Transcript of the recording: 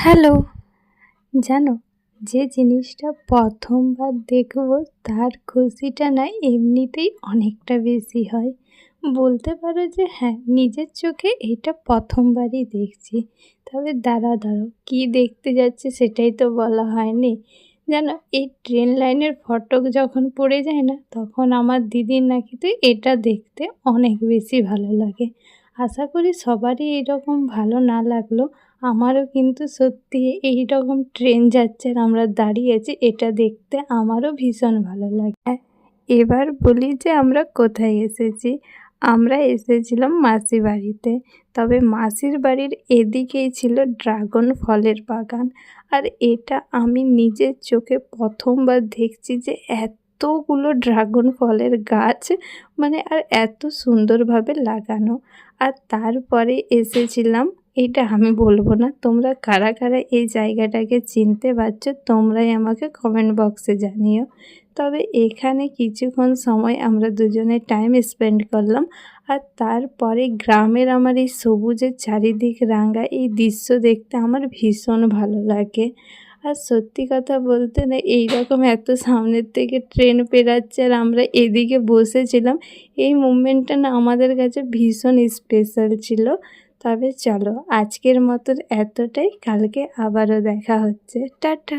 Hello, জানো, যে জিনিসটা প্রথমবার দেখবো তার খুশিটা না এমনিতেই অনেকটা বেশি হয়। বলতে পারো যে হ্যাঁ, নিজের চোখে এটা প্রথমবারই দেখছি। তবে দাঁড়াও, কী দেখতে যাচ্ছি সেটাই তো বলা হয়নি। জানো, এই ট্রেন লাইনের ফটক যখন পড়ে যায় না, তখন আমার দিদির নাকি তো এটা দেখতে অনেক বেশি ভালো লাগে। আশা করি সবারই এরকম ভালো না লাগলো। আমারও কিন্তু সত্যি এই রকম ট্রেন যাচ্ছে আর আমরা দাঁড়িয়ে আছি, এটা দেখতে আমারও ভীষণ ভালো লাগে। এবার বলি যে আমরা কোথায় এসেছি। আমরা এসেছিলাম মাসি বাড়িতে। তবে মাসির বাড়ির এদিকেই ছিল ড্রাগন ফলের বাগান। আর এটা আমি নিজের চোখে প্রথমবার দেখছি যে এতগুলো ড্রাগন ফলের গাছ, মানে আর এত সুন্দরভাবে লাগানো। আর তারপরে এসেছিলাম, এটা আমি বলবো না, তোমরা কারা কারা এই জায়গাটাকে চিনতে পারছো তোমরাই আমাকে কমেন্ট বক্সে জানিও। তবে এখানে কিছুক্ষণ সময় আমরা দুজনে টাইম স্পেন্ড করলাম। আর তারপরে গ্রামের আমার এই সবুজের চারিদিক রাঙা এই দৃশ্য দেখতে আমার ভীষণ ভালো লাগে। আর সত্যি কথা বলতে না, এইরকম এত সামনের থেকে ট্রেন পেরাচ্ছে আর আমরা এদিকে বসেছিলাম, এই মুভমেন্টটা না আমাদের কাছে ভীষণ স্পেশাল ছিল। তবে চলো, আজকের মতো এতটাই, কালকে আবারও দেখা হচ্ছে। টাটা।